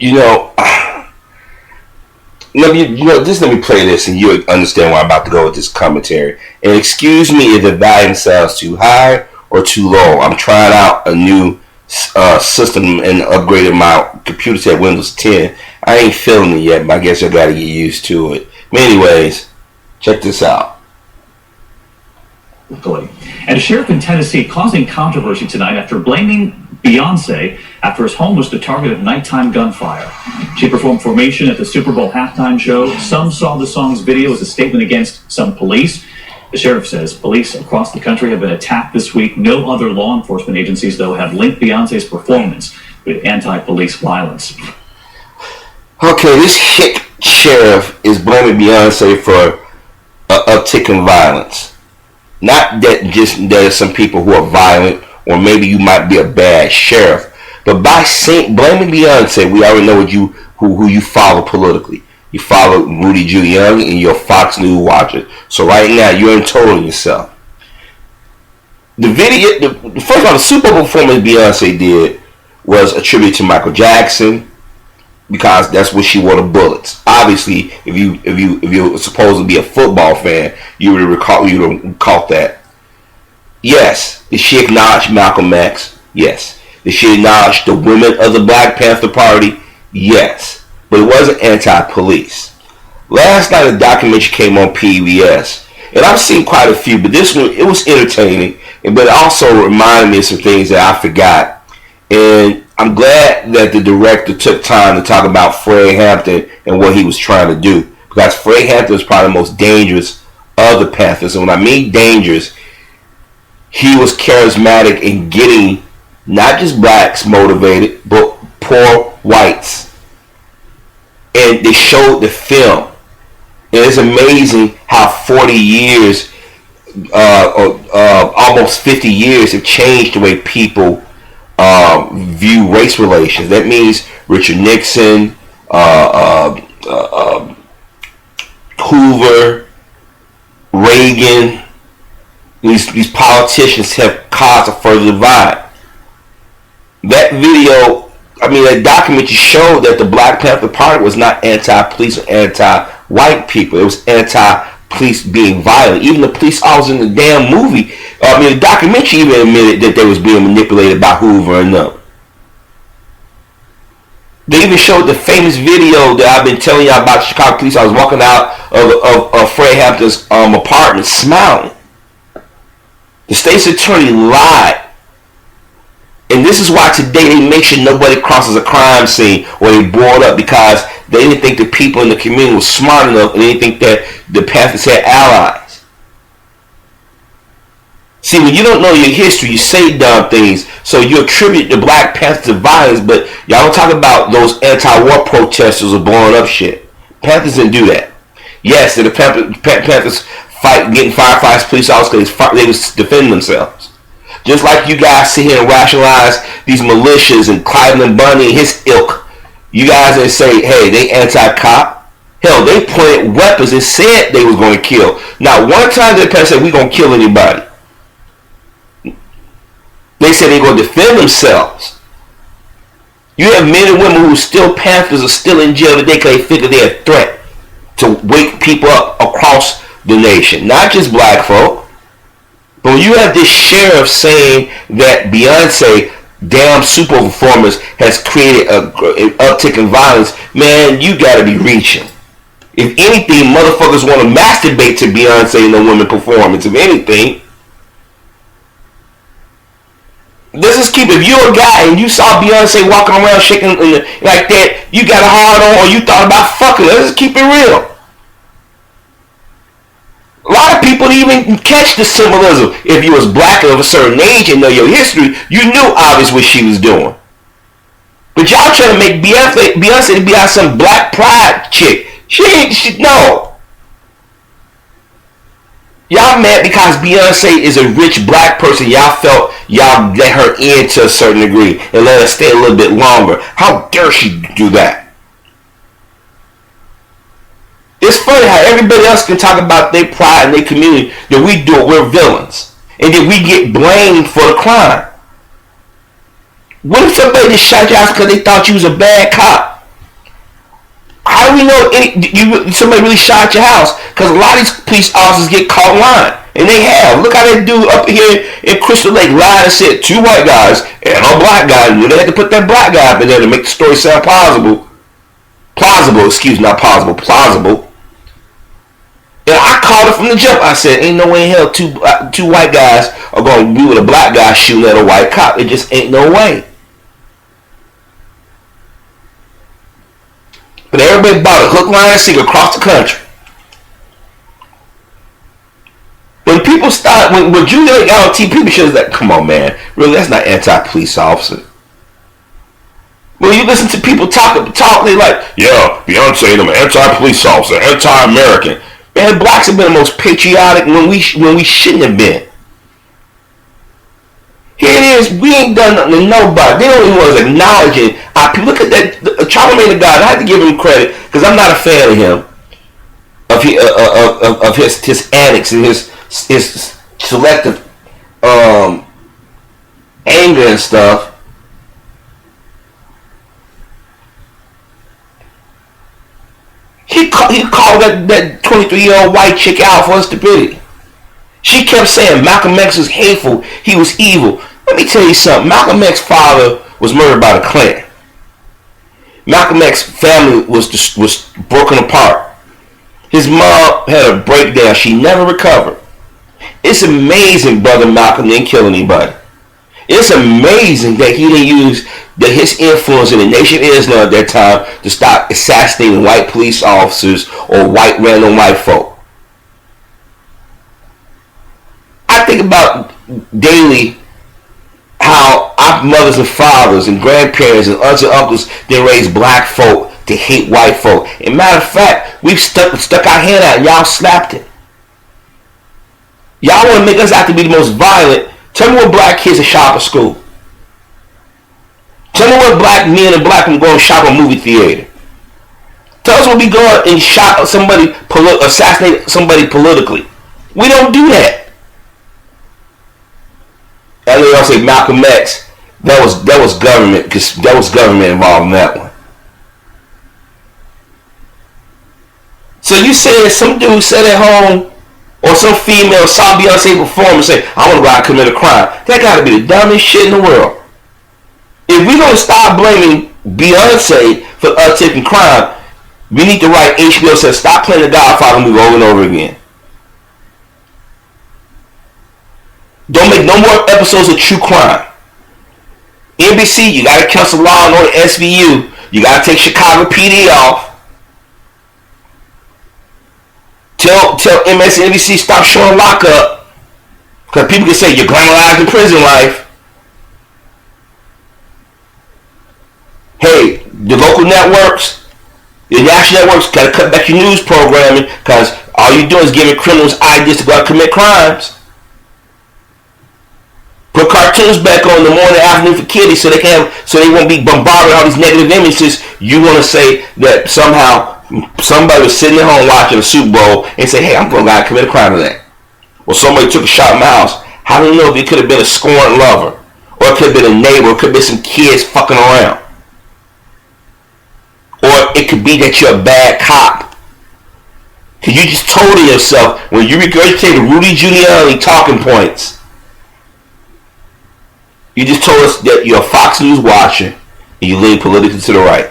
You know, just let me play this and you'll understand where I'm about to go with this commentary. And excuse me if the volume sounds too high or too low. I'm trying out a new system and upgraded my computer to Windows 10. I ain't feeling it yet, but I guess I gotta get used to it. But anyways, check this out. And a sheriff in Tennessee causing controversy tonight after blaming Beyonce after his home was the target of nighttime gunfire. She performed Formation at the Super Bowl halftime show. Some saw the song's video as a statement against some police. The sheriff says police across the country have been attacked this week. No other law enforcement agencies, though, have linked Beyonce's performance with anti-police violence. Okay, this hick sheriff is blaming Beyonce for an uptick in violence. Not that just there's some people who are violent, or maybe you might be a bad sheriff, but by blaming Beyonce, we already know who you follow politically. You follow Rudy Giuliani and you're a Fox News watcher. So right now you're intoling yourself. The video, first of all, the Super Bowl performance Beyonce did was a tribute to Michael Jackson, because that's what she wore the bullets. Obviously, if you were supposed to be a football fan, you would have caught that. Yes, did she acknowledge Malcolm X? Yes. Did she acknowledge the women of the Black Panther Party? Yes. But it wasn't anti-police. Last night a documentary came on PBS, and I've seen quite a few, but this one, it was entertaining, but it also reminded me of some things that I forgot. And I'm glad that the director took time to talk about Fred Hampton and what he was trying to do, because Fred Hampton was probably the most dangerous of the Panthers. And when I mean dangerous, he was charismatic in getting not just blacks motivated, but poor whites. And they showed the film. And it's amazing how 40 years, almost 50 years, have changed the way people view race relations. That means Richard Nixon, Hoover, Reagan, these politicians have caused a further divide. That video, that documentary showed that the Black Panther Party was not anti-police or anti-white people. It was anti-police being violent. Even the police officers in the damn movie, the documentary even admitted that they was being manipulated by Hoover and them. They even showed the famous video that I've been telling y'all about the Chicago police. I was walking out of Fred Hampton's apartment smiling. The state's attorney lied. And this is why today they make sure nobody crosses a crime scene or they blow it up, because they didn't think the people in the community were smart enough, and they didn't think that the Panthers had allies. See, when you don't know your history, you say dumb things, so you attribute the Black Panthers to violence, but y'all don't talk about those anti-war protesters or blowing up shit. Panthers didn't do that. Yes, the Panthers fight getting firefights, police officers, they was defending themselves. Just like you guys sit here and rationalize these militias and Clyde Bundy and his ilk. You guys that say, hey, they anti-cop. Hell, they pointed weapons and said they was going to kill. Not one time did the Panthers say, we going to kill anybody. They said they're going to defend themselves. You have men and women who are still Panthers are still in jail today because they figure they're a threat to wake people up across the nation. Not just black folk. But when you have this sheriff saying that Beyonce, damn Super Bowl performance, has created an uptick in violence, man, you gotta be reaching. If anything, motherfuckers want to masturbate to Beyonce and the women performance. If anything, let's just keep it. If you're a guy and you saw Beyonce walking around shaking like that, you got a hard on, or you thought about fucking. Let's just keep it real. A lot of people didn't even catch the symbolism. If you was black of a certain age and know your history, you knew obviously what she was doing. But y'all trying to make Beyonce to be out some black pride chick. No. Y'all mad because Beyonce is a rich black person. Y'all felt y'all let her in to a certain degree and let her stay a little bit longer. How dare she do that? It's funny how everybody else can talk about their pride and their community, that we do it, we're villains. And then we get blamed for the crime. What if somebody just shot you out because they thought you was a bad cop? How do we know somebody really shot at your house? Because a lot of these police officers get caught lying. And they have. Look how they do up here in Crystal Lake. Lied and said 2 white guys and a black guy. And they had to put that black guy up in there to make the story sound plausible. Plausible. And I called it from the jump. I said, ain't no way in hell two white guys are going to be with a black guy shooting at a white cop. It just ain't no way. But everybody bought a hook, line, and sinker across the country. When people start, when Julia got on TV, people should like, come on, man, really, that's not anti-police officer. When you listen to people talk, they like, yeah, Beyonce, I'm an anti-police officer, anti-American. Man, blacks have been the most patriotic when we shouldn't have been. Here it is, we ain't done nothing to nobody. They don't even want us acknowledging our people. Look at that, Charlemagne the God. I have to give him credit because I'm not a fan of him, of his antics and his selective anger and stuff. He called that 23-year-old white chick out for her stupidity. She kept saying Malcolm X was hateful. He was evil. Let me tell you something. Malcolm X's father was murdered by the Klan. Malcolm X's family was broken apart. His mom had a breakdown. She never recovered. It's amazing Brother Malcolm didn't kill anybody. It's amazing that he didn't use his influence in the Nation of Islam at that time to stop assassinating white police officers or random white folk. I think about daily how our mothers and fathers and grandparents and aunts and uncles didn't raise black folk to hate white folk. And matter of fact, we've stuck our hand out and y'all slapped it. Y'all want to make us out to be the most violent. Tell me what black kids are shop at school. Tell me what black men and black women go and shop a movie theater. Tell us when we go and shop somebody, assassinate somebody politically. We don't do that. And they all say Malcolm X. That was government, because that was government involved in that one. So you saying some dude sat at home, or some female saw Beyonce perform and say, I want to go out and commit a crime. That got to be the dumbest shit in the world. If we're going to stop blaming Beyonce for upticking crime, we need to write HBO says stop playing the Godfather movie over and over again. Don't make no more episodes of true crime. NBC, you got to cancel Law and Order SVU. You got to take Chicago PD off. Tell MSNBC stop showing Lockup, because people can say you're glamorizing prison life. Hey, the local networks, the national networks, got to cut back your news programming, because all you do is giving criminals ideas to go out and commit crimes. Put cartoons back on in the morning, afternoon for kiddies, so they won't be bombarded with all these negative images. You want to say that somehow somebody was sitting at home watching the Super Bowl and say, hey, I'm going to commit a crime today. Well, somebody took a shot in my house. How do you know if it could have been a scorned lover? Or it could have been a neighbor, or it could have been some kids fucking around. Or it could be that you're a bad cop. Because you just told yourself, when you regurgitated Rudy Giuliani talking points, you just told us that you're a Fox News watcher and you lean politically to the right.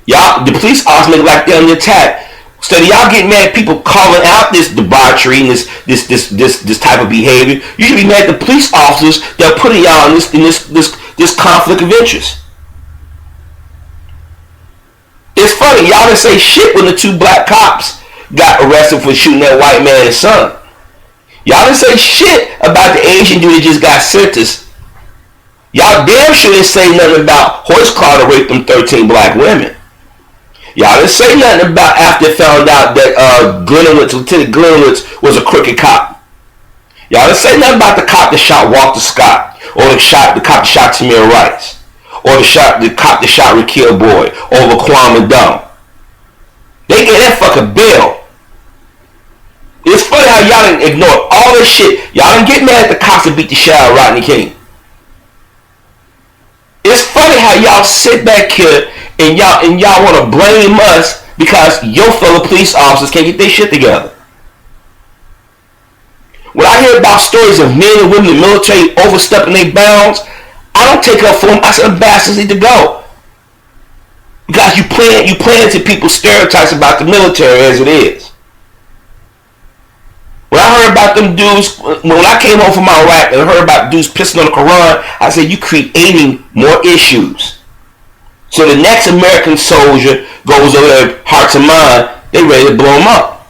Y'all, the police officers make like they're under attack. Instead of y'all getting mad at people calling out this debauchery and this type of behavior, you should be mad at the police officers that are putting y'all in this conflict of interest. It's funny, y'all didn't say shit when the 2 black cops got arrested for shooting that white man and his son. Y'all didn't say shit about the Asian dude that just got sentenced. Y'all damn sure didn't say nothing about Horseclaw that raped them 13 black women. Y'all didn't say nothing about after they found out that Lieutenant Glenowitz was a crooked cop. Y'all didn't say nothing about the cop that shot Walter Scott, or the cop that shot Tamir Rice, or the cop that shot Raquel Boyd, or Laquan Madone. They get that fucking bill. It's funny how y'all didn't ignore all this shit. Y'all didn't get mad at the cops that beat the shit out of Rodney King. It's funny funny how y'all sit back here and y'all want to blame us because your fellow police officers can't get their shit together. When I hear about stories of men and women in the military overstepping their bounds, I don't take up for them. I say the bastards need to go. Because you plan to people's stereotypes about the military as it is. When I heard about them dudes, when I came home from Iraq and I heard about dudes pissing on the Quran, I said, you creating more issues. So the next American soldier goes over there, hearts and mind, they ready to blow them up.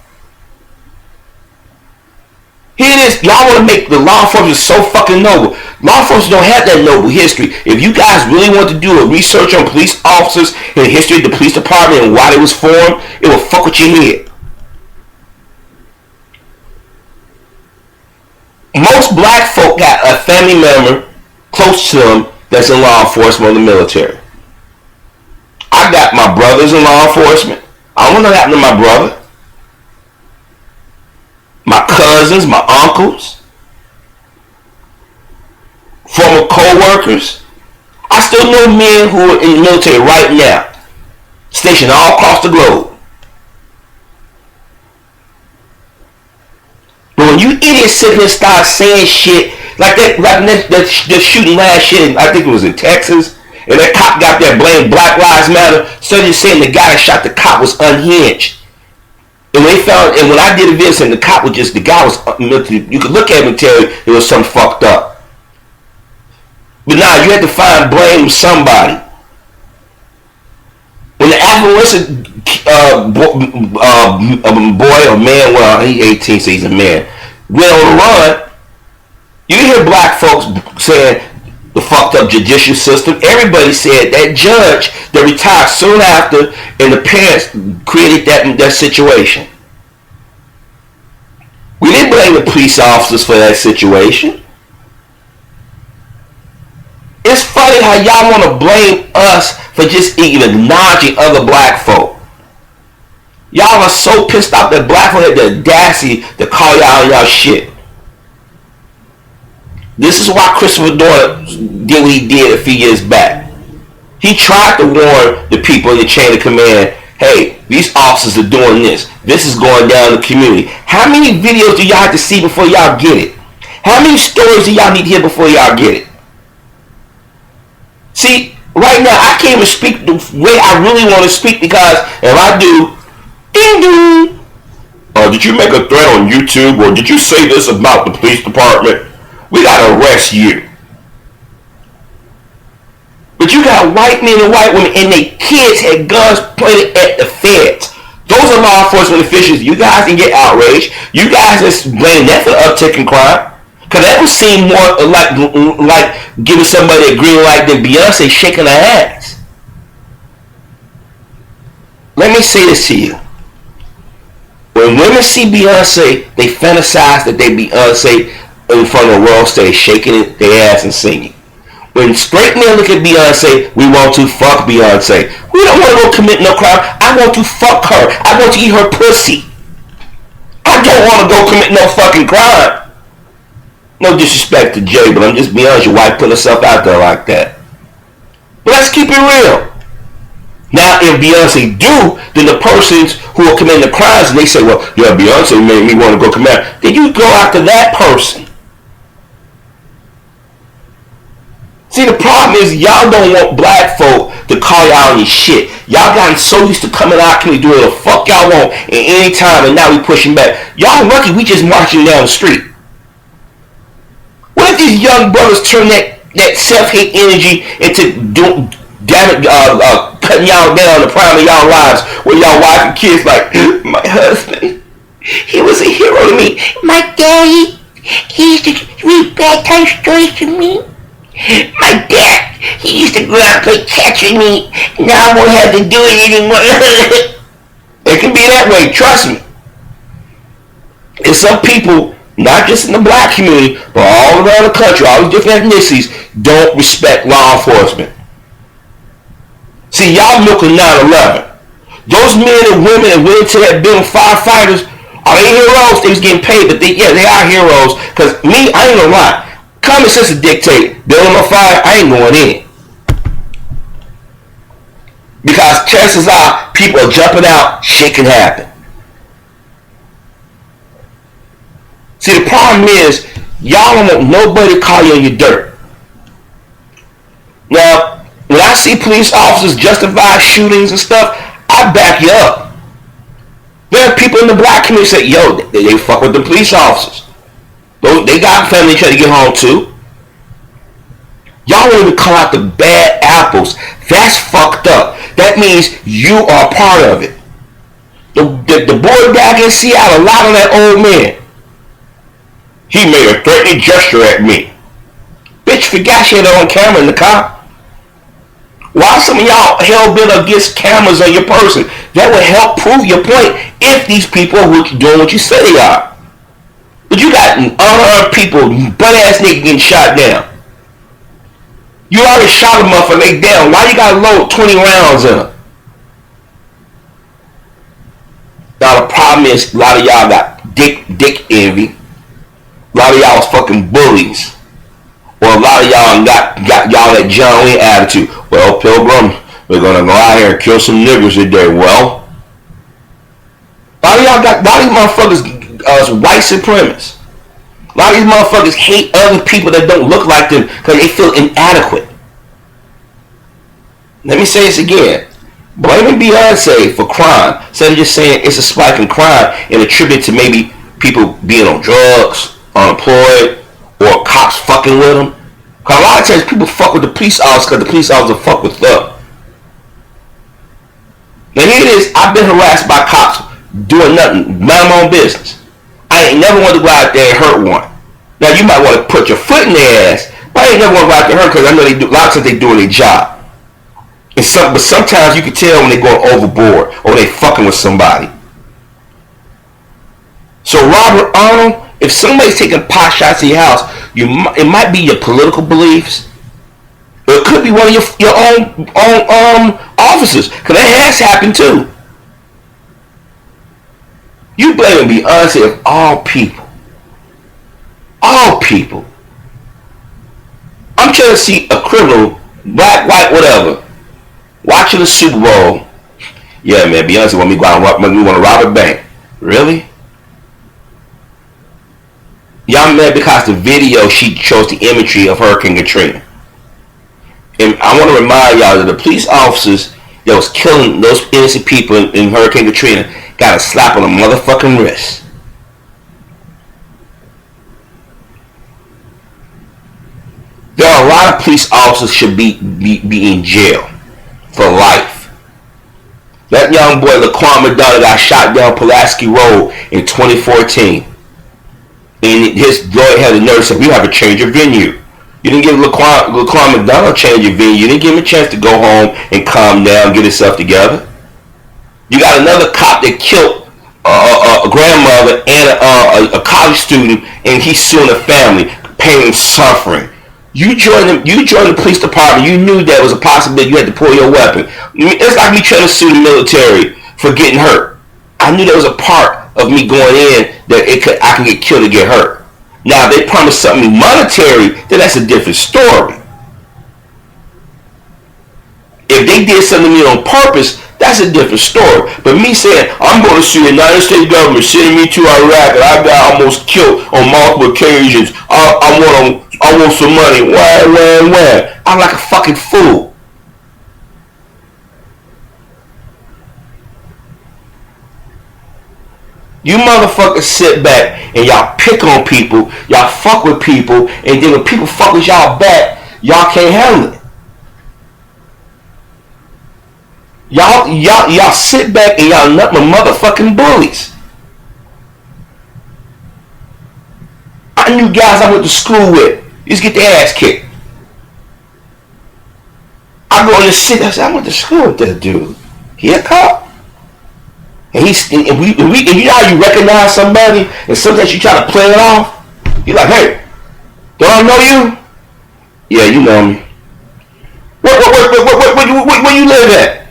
Here it is, y'all want to make the law enforcement so fucking noble. Law enforcement don't have that noble history. If you guys really want to do a research on police officers and the history of the police department and why they was formed, it will fuck with your head. Most black folk got a family member close to them that's in law enforcement or the military. I got my brothers in law enforcement. I don't know what happened to my brother. My cousins, my uncles, former co-workers. I still know men who are in the military right now, stationed all across the globe. But when you idiots sit here and start saying shit like that shooting last year, I think it was in Texas, and that cop got there blamed Black Lives Matter, so they're saying the guy that shot the cop was unhinged. And they found, and when I did a video saying the cop was just, the guy was, you could look at him and tell it was something fucked up. But now you had to blame somebody. When the adolescent boy or man, well, he's 18, so he's a man, went on the run, you hear black folks saying the fucked up judicial system. Everybody said that judge that retired soon after and the parents created that situation. We didn't blame the police officers for that situation. It's funny how y'all want to blame us for just even acknowledging other black folk. Y'all are so pissed off that black folk had the audacity to call y'all on y'all shit. This is why Christopher Dorner did what he did a few years back. He tried to warn the people in the chain of command, hey, these officers are doing this. This is going down in the community. How many videos do y'all have to see before y'all get it? How many stories do y'all need to hear before y'all get it? See, right now, I can't even speak the way I really want to speak because if I do, ding ding. Did you make a threat on YouTube or did you say this about the police department? We gotta arrest you. But you got white men and white women and their kids had guns pointed at the feds. Those are law enforcement officials. You guys can get outraged. You guys just blame that for uptick in crime. Because that would seem more like giving somebody a green light than Beyonce shaking her ass. Let me say this to you. When women see Beyonce, they fantasize that they Beyonce in front of the world stage, shaking their ass and singing. When straight men look at Beyonce, we want to fuck Beyonce. We don't want to go commit no crime. I want to fuck her. I want to eat her pussy. I don't want to go commit no fucking crime. No disrespect to Jay, but I'm just being honest. Your wife put herself out there like that. But let's keep it real. Now, if Beyonce do, then the persons who are committing the crimes, and they say, well, yeah, Beyonce made me want to go commit, then you go after that person. See, the problem is y'all don't want black folk to call y'all on your shit. Y'all gotten so used to coming out, can we do whatever the fuck y'all want at any time, and now we pushing back. Y'all lucky we just marching down the street. What if these young brothers turn that self-hate energy into cutting y'all down the prime of y'all lives where y'all wife and kids like, my husband, he was a hero to me. My daddy, he used to read bedtime stories to me. My dad, he used to go out and play catch with me. Now I won't have to do it anymore. It can be that way, trust me. And some people, not just in the black community, but all around the country, all these different ethnicities, don't respect law enforcement. See, y'all milking 9/11. Those men and women that went into that building, firefighters, are they heroes? They was getting paid, but they are heroes. Because me, I ain't gonna lie. Common sense is dictate. Building on fire, I ain't going in. Because chances are people are jumping out, shit can happen. See, the problem is, y'all don't want nobody to call you on your dirt. Now, when I see police officers justify shootings and stuff, I back you up. There are people in the black community say, yo, they fuck with the police officers. They got family trying to get home too. Y'all won't even call out the bad apples. That's fucked up. That means you are part of it. The boy back in Seattle lied on that old man. He made a threatening gesture at me. Bitch, forgot she had her on camera in the car. Why some of y'all hell-bent against cameras on your person? That would help prove your point if these people are doing what you say they are. But you got unarmed people, butt-ass niggas getting shot down. You already shot a motherfucker, they down. Why you gotta load 20 rounds in them? Now the problem is, a lot of y'all got dick envy. A lot of y'all was fucking bullies. Or a lot of y'all got y'all that John Wayne attitude. Well, Pilgrim, we're gonna go out here and kill some niggers today. Well, a lot of y'all got, a lot of these motherfuckers white supremacists. A lot of these motherfuckers hate other people that don't look like them because they feel inadequate. Let me say this again. Blaming Beyonce for crime, instead of just saying it's a spike in crime and attribute to maybe people being on drugs, unemployed, or cops fucking with them. Because a lot of times people fuck with the police officers because the police officers fuck with them. Now here it is, I've been harassed by cops doing nothing, mind my own business. I ain't never want to go out there and hurt one. Now you might want to put your foot in their ass, but I ain't never want to go out there and hurt because I know they do, a lot of times they doing their job. But sometimes you can tell when they going overboard or they fucking with somebody. So Robert Arnold, if somebody's taking pot shots at your house, it might be your political beliefs. Or it could be one of your own officers, because that has happened too. You blame Beyonce of all people. All people. I'm trying to see a criminal, black, white, whatever, watching the Super Bowl. Yeah, man, Beyonce want me to go out and want to rob a bank. Really? Y'all mad because the video she shows the imagery of Hurricane Katrina. And I want to remind y'all that the police officers that was killing those innocent people in Hurricane Katrina got a slap on the motherfucking wrist. There are a lot of police officers should be in jail for life. That young boy Laquan McDonough got shot down Pulaski Road in 2014. And his lawyer had the nerve to say, we have to change your venue. You didn't give Laquan McDonough a change of venue. You didn't give him a chance to go home and calm down, get himself together. You got another cop that killed a grandmother and a college student, and he's suing a family, pain and suffering. You joined the police department. You knew that was a possibility. You had to pull your weapon. It's like me trying to sue the military for getting hurt. I knew there was a part of me going in that I can get killed or get hurt. Now, if they promise something monetary, then that's a different story. If they did something to me on purpose, that's a different story. But me saying, I'm going to sue the United States government sending me to Iraq and I got almost killed on multiple occasions. I want some money. Why? I'm like a fucking fool. You motherfuckers sit back and y'all pick on people, y'all fuck with people, and then when people fuck with y'all back, y'all can't handle it. Y'all sit back and y'all nut my motherfucking bullies. I knew guys I went to school with used to get their ass kicked. I go in the city, I said, I went to school with that dude. He a cop. And you know how you recognize somebody and sometimes you try to play it off? You're like, hey, don't I know you? Yeah, you know me. Where you live at?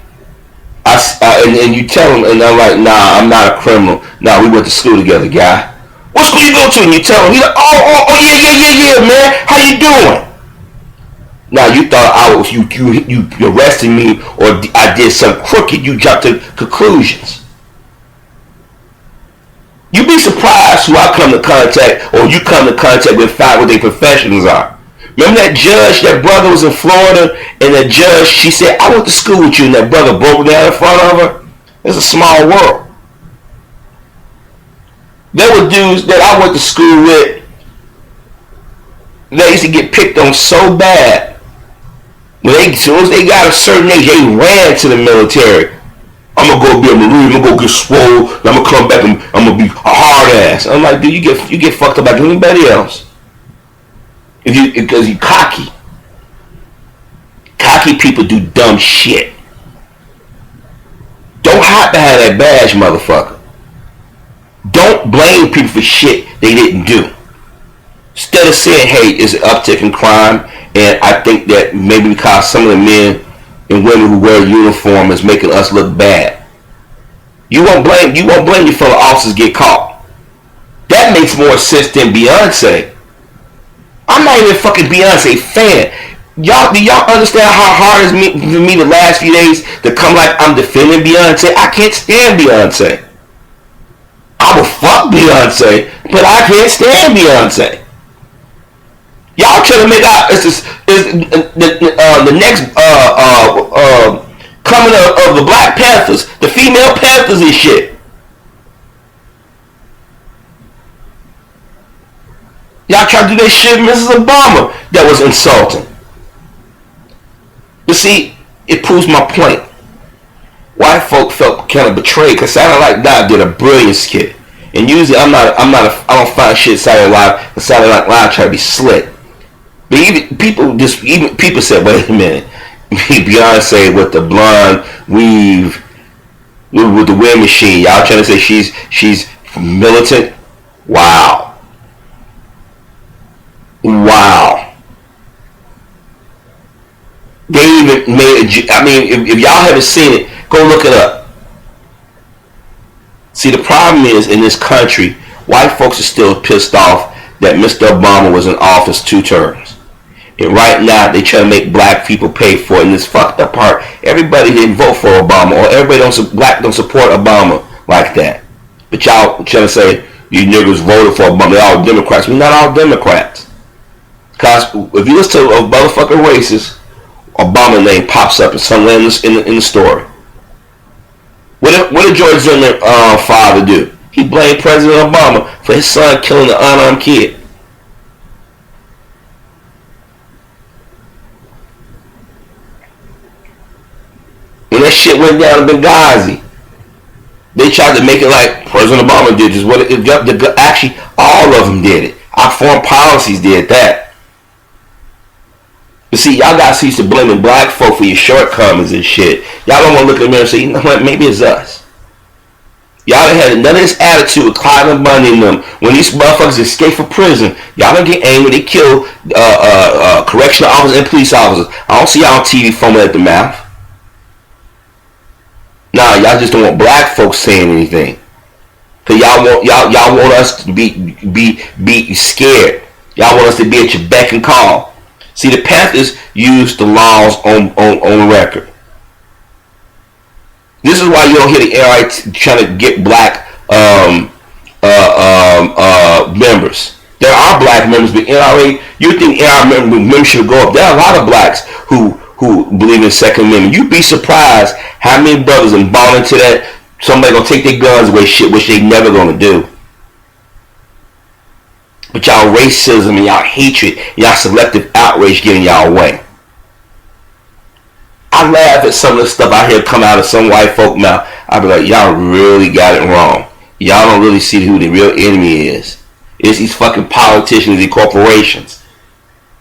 And you tell them, and I'm like, nah, I'm not a criminal. Nah, we went to school together, guy. What school you go to? And you tell him, he's like, oh, yeah, man. How you doing? Now you thought you arrested me or I did something crooked. You jumped to conclusions. You'd be surprised who I come to contact or you come to contact with, find what their professions are. Remember that judge, that brother was in Florida, and that judge, she said, I went to school with you, and that brother broke down in front of her? It's a small world. There were dudes that I went to school with, they used to get picked on so bad. As soon as they got a certain age, they ran to the military. I'm going to go be a Marine, I'm going to go get swole, and I'm going to come back and I'm going to be a hard ass. I'm like, dude, you get fucked up like anybody else. Because you cocky. Cocky people do dumb shit. Don't have to have that badge, motherfucker. Don't blame people for shit they didn't do. Instead of saying, hey, it's an uptick in crime, and I think that maybe because some of the men and women who wear a uniform is making us look bad. You won't blame your fellow officers get caught. That makes more sense than Beyonce. I'm not even a fucking Beyonce fan. Do y'all understand how hard it's for me the last few days to come like I'm defending Beyonce? I can't stand Beyonce. I will fuck Beyonce, but I can't stand Beyonce. Y'all trying to make out the next coming of the Black Panthers, the female Panthers and shit. Y'all try to do that shit, Mrs. Obama. That was insulting. But see, it proves my point. White folk felt kind of betrayed because Saturday Night Live did a brilliant skit. And usually I don't find shit Saturday Night Live try to be slick. But even people said, wait a minute, Beyonce with the blonde weave, with the wind machine. Y'all trying to say she's militant? Wow. They even made if y'all haven't seen it, go look it up. See, the problem is in this country, white folks are still pissed off that Mr. Obama was in office 2 terms. And right now, they try to make black people pay for it. And this fucked up part, everybody didn't vote for Obama, or black don't support Obama like that. But y'all trying to say, you niggas voted for Obama, they're all Democrats. We're not all Democrats. Because if you listen to a motherfucking racist, Obama name pops up somewhere in the story. What did George Zimmer's father do? He blamed President Obama for his son killing the unarmed kid. When that shit went down in Benghazi, they tried to make it like President Obama did this. Actually, all of them did it. Our foreign policies did that. But see, y'all guys used to blaming black folk for your shortcomings and shit. Y'all don't want to look in the mirror and say, you know what, maybe it's us. Y'all done had none of this attitude with Clyde and Bundy and them. When these motherfuckers escape from prison, y'all don't get angry. They kill correctional officers and police officers. I don't see y'all on TV foaming at the mouth. Nah, y'all just don't want black folks saying anything. Cause y'all want us to be scared. Y'all want us to be at your beck and call. See, the Panthers use the laws on record. This is why you don't hear the NRA trying to get black members. There are black members, but NRA, you think NRA members should go up. There are a lot of blacks who believe in Second Amendment. You'd be surprised how many brothers are bought into that. Somebody gonna take their guns away, shit, which they never gonna do. But y'all racism and y'all hatred, y'all selective outrage getting y'all way. I laugh at some of the stuff I hear come out of some white folk mouth. I be like, y'all really got it wrong. Y'all don't really see who the real enemy is. It's these fucking politicians and corporations.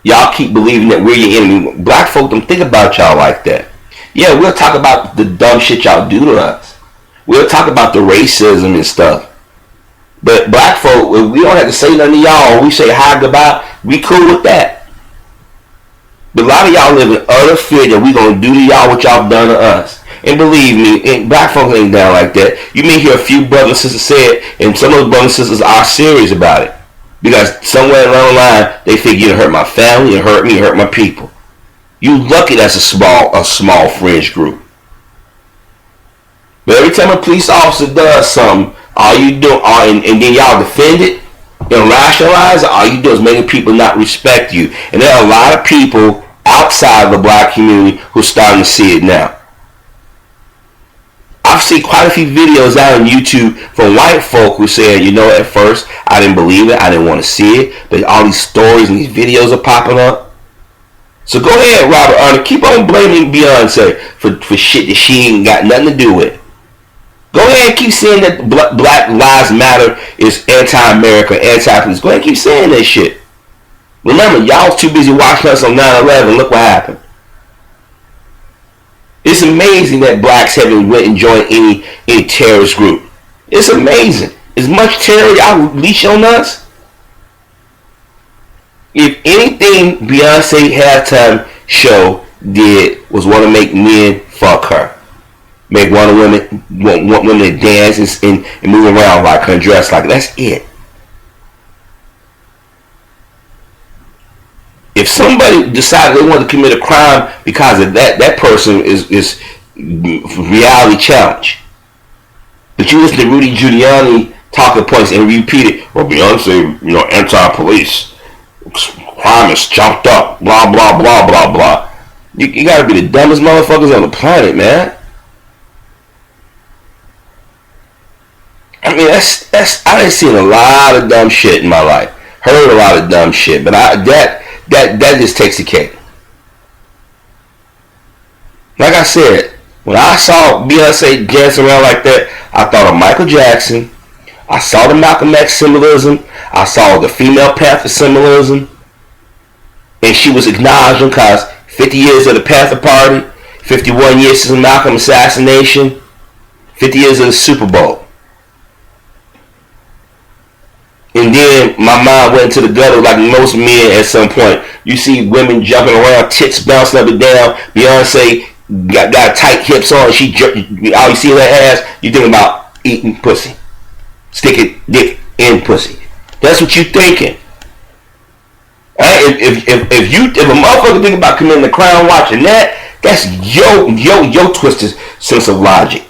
Y'all keep believing that we're your enemy. Black folk don't think about y'all like that. Yeah, we'll talk about the dumb shit y'all do to us. We'll talk about the racism and stuff. But black folk, we don't have to say nothing to y'all. We say hi, goodbye. We cool with that. But a lot of y'all live in utter fear that we gonna do to y'all what y'all done to us. And believe me, black folks ain't down like that. You may hear a few brothers and sisters say it, and some of those brothers and sisters are serious about it. Because somewhere along the line, they think you hurt my family, you hurt me, you hurt my people. You lucky that's a small fringe group. But every time a police officer does something, all you do, and then y'all defend it and rationalize it, all you do is making people not respect you. And there are a lot of people outside of the black community who are starting to see it now. I've seen quite a few videos out on YouTube from white folk who said, you know, at first I didn't believe it, I didn't want to see it, but all these stories and these videos are popping up. So go ahead, Robert Arnold, keep on blaming Beyonce for shit that she ain't got nothing to do with. Go ahead and keep saying that Black Lives Matter is anti-America, anti-police. Go ahead and keep saying that shit. Remember, y'all was too busy watching us on 9/11. Look what happened. It's amazing that blacks haven't went and joined any terrorist group. It's amazing. As much terror y'all leash on us. If anything Beyonce halftime show did was want to make men fuck her. Make want women to dance and move around like her and dress like her. That's it. If somebody decided they wanted to commit a crime because of that person is reality challenge. But you listen to Rudy Giuliani talking points and repeat it. Well, Beyonce, you know, anti-police, crime is chopped up, blah blah blah blah blah. You gotta be the dumbest motherfuckers on the planet, man. I mean, that's I done seen a lot of dumb shit in my life. Heard a lot of dumb shit, but that just takes the cake. Like I said, when I saw Beyonce dancing around like that, I thought of Michael Jackson. I saw the Malcolm X symbolism. I saw the female Panther symbolism. And she was acknowledging because 50 years of the Panther Party, 51 years since the Malcolm assassination, 50 years of the Super Bowl. And then my mind went into the gutter like most men at some point. You see women jumping around, tits bouncing up and down. Beyonce got tight hips on. All you see her ass, you think about eating pussy. Sticking dick in pussy. That's what you thinking. If a motherfucker think about committing a crime watching that, that's your twisted sense of logic.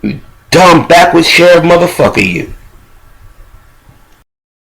You dumb backwards sheriff motherfucker, you.